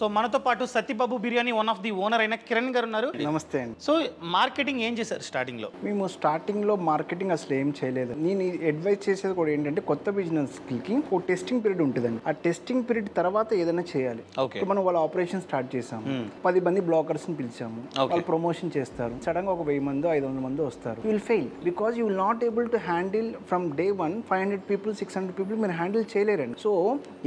So మనతో పాటు Satyababu biryani one of the owner అయిన కిరణ్ గారు ఉన్నారు. నమస్తే అండి. సో మార్కెటింగ్ ఏం చేశారు స్టార్టింగ్ లో? మేము స్టార్టింగ్ లో మార్కెటింగ్ అసలు ఏం చేయలేదు. నేను అడ్వైస్ చేసేది కూడా ఏంటంటే కొత్త బిజినెస్ కి ఒక టెస్టింగ్ పీరియడ్ ఉంటుందండి. ఆ టెస్టింగ్ పీరియడ్ తర్వాత ఏదైనా చేయాలి. మనం వాళ్ళ ఆపరేషన్ స్టార్ట్ చేసాము, 10 మంది బ్లాకర్స్ ని పిలిచాము, వాళ్ళు ప్రమోషన్ చేస్తారు. సడన్ గా ఒక 1000 మంది 500 మంది వస్తారు. You will fail because you will not able to handle from day 1 500 people 600 people మీరు హ్యాండిల్ చేయలేరండి. సో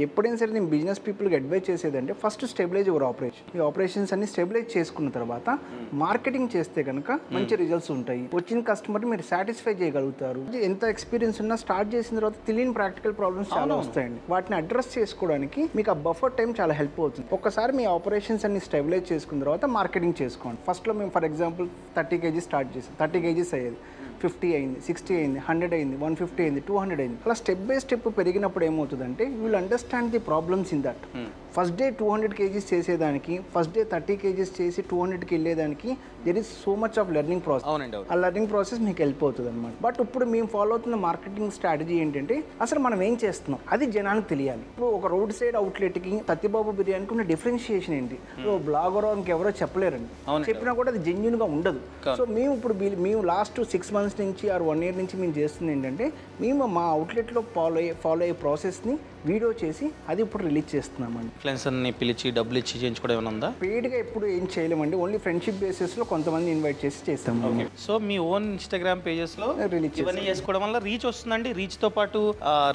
ఎప్పుడైనా సరే నేను బిజినెస్ పీపుల్కి అడ్వైస్ చేసేదంటే ఫస్ట్ స్టెబిలైజ్ యువర్ ఆపరేషన్. ఈ ఆపరేషన్స్ అన్ని స్టెబిలైజ్ చేసుకున్న తర్వాత మార్కెటింగ్ చేస్తే కనుక మంచి రిజల్ట్స్ ఉంటాయి. వచ్చిన కస్టమర్ మీరు సాటిస్ఫై చేయగలుగుతారు. ఎంత ఎక్స్పీరియన్స్ ఉన్నా స్టార్ట్ చేసిన తర్వాత తెలియని ప్రాక్టికల్ ప్రాబ్లమ్స్ చాలా వస్తాయండి. వాటిని అడ్రస్ చేసుకోవడానికి మీకు ఆ బఫర్ టైం చాలా హెల్ప్ అవుతుంది. ఒక్కసారి మీ ఆపరేషన్స్ అన్ని స్టెబిలైజ్ చేసుకున్న తర్వాత మార్కెటింగ్ చేసుకోండి. ఫస్ట్లో మేము ఫర్ ఎగ్జాంపుల్ 30 kg స్టార్ట్ చేసాం. 30 kg అయ్యేది, 50 అయింది, 60 అయింది, 100 అయింది, 150 అయింది, 200 అయింది. అలా స్టెప్ బై స్టెప్ పెరిగినప్పుడు ఏమవుతుందంటే you will understand the problems in that. First day 200 kg చేసేదానికి, ఫస్ట్ డే 30 kg చేసి 200కి వెళ్ళేదానికి there is so much of learning process. ఆ లెర్నింగ్ ప్రాసెస్ మీకు హెల్ప్ అవుతుంది అనమాట. బట్ ఇప్పుడు మేము ఫాలో అవుతున్న మార్కెటింగ్ స్ట్రాటజీ ఏంటంటే అసలు మనం ఏం చేస్తున్నాం అది జనానికి తెలియాలి. ఇప్పుడు ఒక రోడ్ సైడ్ అవుట్లెట్కి సత్యబాబు బిర్యానీకి ఉన్న డిఫరెన్షియేషన్ ఏంటి? బ్లాగర్ ఎవరో చెప్పలేరండి, చెప్పినా కూడా అది జెన్యూన్ గా ఉండదు. సో మేము ఇప్పుడు మేము లాస్ట్ 6 months నుంచి ఆర్ 1 year నుంచి మేము చేస్తుంది ఏంటంటే మేము మా అవుట్లెట్లో ఫాలో అయ్యే ప్రాసెస్ని వీడియో చేసి అది ఇప్పుడు రిలీజ్ చేస్తున్నామండి. ఇన్ఫ్లుయెన్సర్ని పిలిచి డబ్బులు ఇచ్చి చేయించుకోవడం ఏమైనా ఉందా? పెయిడ్గా ఎప్పుడు ఏం చేయలేమండి, ఓన్లీ ఫ్రెండ్షిప్ బేసిస్లో కొంతమంది ఇన్వైట్ చేసి చేస్తాము. సో మీ ఓన్ ఇన్స్టాగ్రామ్ పేజెస్లో రిలీజ్ ఇవన్నీ చేసుకోవడం వల్ల రీచ్ వస్తుందండి. రీచ్తో పాటు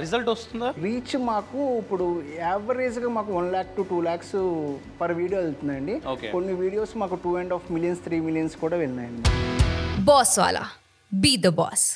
రిజల్ట్ వస్తుందా? రీచ్ మాకు ఇప్పుడు యావరేజ్గా మాకు 1 lakh to 2 lakhs per video వెళ్తుందండి. కొన్ని వీడియోస్ మాకు 2.5 million 3 million కూడా వెళ్ళినాయండి. బాస్ వాలా, బీ ద బాస్.